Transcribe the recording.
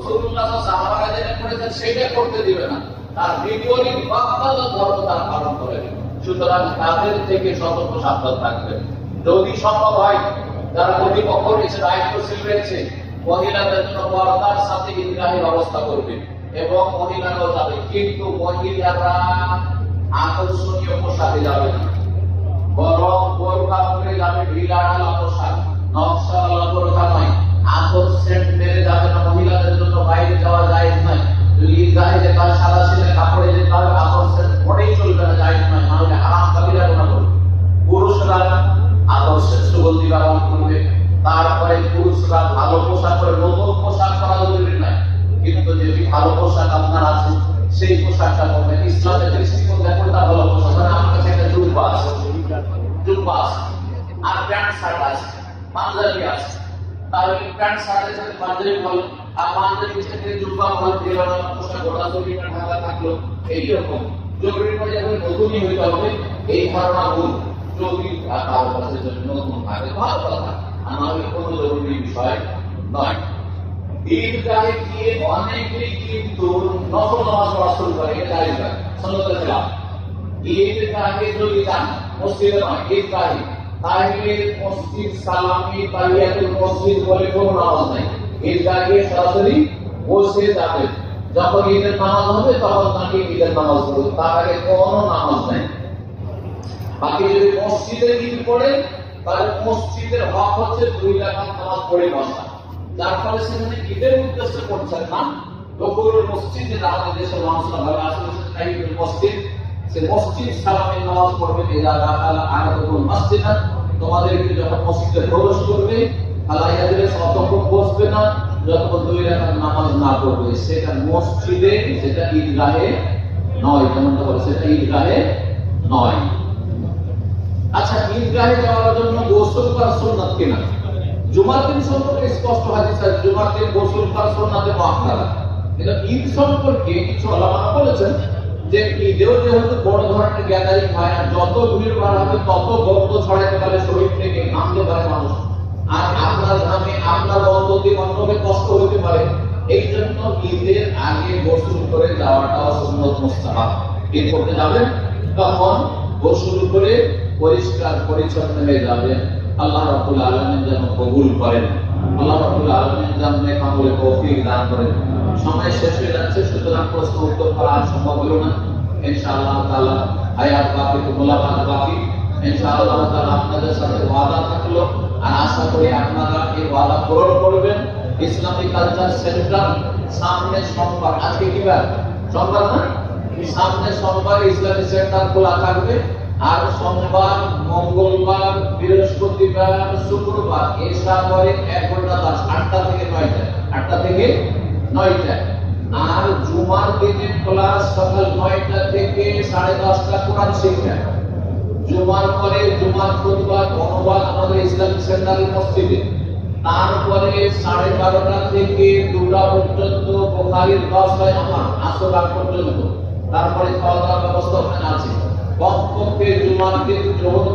রাসূলুল্লাহ সাহাবারা যেটা করেছেন সেটা করতে দিবে না, তার বিপরীত বাক্যাল ধর্ম তার পালন করে। সুতরাং তাদের থেকে সতর্ক সাবধান থাকবেন। যদি সম্ভব হয় যারা কর্তৃপক্ষ রয়েছে, দায়িত্বশীল রয়েছে, মহিলাদের জন্য পর্দার সাথে ঈদগাহের ব্যবস্থা করবে এবং মহিলারাও যাবে, কিন্তু মহিলারা আকর্ষণীয় পোশাকে যাবে না, বরং বোরকা পরে যাবে, ঢিলাঢালা পোশাক, নকশাওয়ালা বোরকা নয়। আতর সেন্ট মেরে যাবে না, মহিলাদের জন্য বাইরে যাওয়া জায়েজ নয়। যদি ঈদগাহে যেতে হয় সাদা সিলের কাপড়ে যেতে হবে, আতর সেন্ট পরেই চলবে না, জায়েজ নয়, নাহলে হারাম কাবিরা গুনাহ করবে। পুরুষরা আতর সেন্ট সুগন্ধি ব্যবহার করবে। তারপরে পুরুষরা ভালো পোশাক পরে, নতুন পোশাক পরা জরুরি নয়, কিন্তু যেটি ভালো পোশাক আপনার আছে সেই পোশাকটা পরবেন। ইসলামের দৃষ্টিকোণ দেখুন, তা ভালো পোশাক। মানে আমার কাছে একটা জুব্বা আছে, আর প্যান্ট শার্ট আছে, পাঞ্জাবি আছে, তাহলে প্যান্ট শার্টের সাথে পাঞ্জাবি ভালো, আর পাঞ্জাবির সাথে জুব্বা ভালো, পোশাক গোটা শরীরটা ঢাকা থাকলো। এইরকম জরুরি পরে যখন নতুনই হইতে হবে, এই ধারণা ভুল। যদি কারো কাছে নতুন থাকে ভালো কথা, আমার কোনো জরুরি বিষয় নয়। ঈদগাহে গিয়ে অনেকেই কিন্তু নফল নামাজ পড়া শুরু করে, এটা জায়েজ নয়, সুন্নতের খেলাফ। ঈদগাহে যদি যান, মসজিদে নয়, ঈদগাহে, তাহলে মসজিদ সালামি তাহিয়াতুল মসজিদ বলে কোনো নামাজ নাই। ঈদগাহে সরাসরি বসে যাবেন, যখন ঈদের নামাজ হবে তখন তাকে ঈদের নামাজ পড়বে, তার আগে কোনো নামাজ নাই। বাকি যদি মসজিদে ঈদ পড়ে, তাহলে মসজিদের হক হচ্ছে 2 রাকাত নামাজ পড়ে বসা, যার ফলে সেখানে ঈদের উদ্দেশ্যে পড়ছেন না। দুপুরের মসজিদ, যেটা আমাদের দেশের মানুষরা ভালো আসলে তাহিয়াতুল মসজিদ, সে মসজিদ সালামের নামাজ পড়বে। ইযা দাখালা আহাদুকুম মসজিদা, তোমাদেরকে যখন মসজিদে প্রবেশ করবে, আল্লাহ ইয়াদের ততক্ষণ বসবে না যতক্ষণ 2 রাকাত নামাজ না পড়বে। সেটা মসজিদে, সেটা ঈদগাহে নয়, যেমনটা বলে সেটা ঈদগাহে নয়। আচ্ছা, ঈদগাহে যাওয়ার জন্য গোসল করা সুন্নাত কিনা? জুমার দিন সম্পর্কে স্পষ্ট হাদিস আছে, জুমার দিন গোসল করা সুন্নাতে মুআক্কাদা। কিন্তু ঈদ সম্পর্কে কিছু উলামা বলেছেন যে ঈদেও যেহেতু বড় ধরনের গ্যাদারিং হয়, আর যত ভিড় ভাড় হবে তত গন্ধ ছড়াতে পারে শরীর থেকে, ঘামতে পারে মানুষ, আর আপনার ঘামে আপনার গন্ধতে অন্যকে কষ্ট হতে পারে। এই জন্য ঈদের আগে গোসল করে যাওয়াটাও সুন্নত মুস্তাহাব। ঈদ করতে যাবেন তখন গোসল করে পরিষ্কার পরিচ্ছন্ন হয়ে যাবেন। আল্লাহ রাব্বুল আলামিন যেন কবুল করেন, আল্লাহ রাব্বুল আলামিন যেন নেক আমলে তৌফিক দান করেন। সময় শেষ হয়ে যাচ্ছে, সুতরাং প্রশ্ন উত্তর করা আর সম্ভব হলো না। ইনশাআল্লাহ তাআলা হায়াত বাকি, মোলাকাত বাকি। ইনশাআল্লাহ তাআলা আপনাদের সাথে ওয়াদা থাকলো, আর আশা করি আপনারা এই ওয়াদা পূরণ করবেন। ইসলামিক কালচার সেন্টার সামনে সোমবার, আজকে কি বার? সোমবার না? সামনে সোমবার ইসলামিক সেন্টার খোলা থাকবে, আর সোমবার, মঙ্গলবার, বৃহস্পতিবার, শুক্রবার এশা পরে 1 ঘন্টা 8টা থেকে 9টা, 8টা থেকে 9টা। আর জুমার দিনে ক্লাস সকাল 9টা থেকে 10:30টা কোরআন শিক্ষা। জুমার পরে জুমার খুতবা অনুবাদ আমাদের ইসলামিক সেন্টারের মসজিদে। তারপরে 12:30টা থেকে 2টা পর্যন্ত বুখারীর 10 হয় আমার, আসর আগ পর্যন্ত। তারপরে খাওয়া দাওয়ার ব্যবস্থা ওখানে আছে। কমপক্ষে জুমার দিন জোহর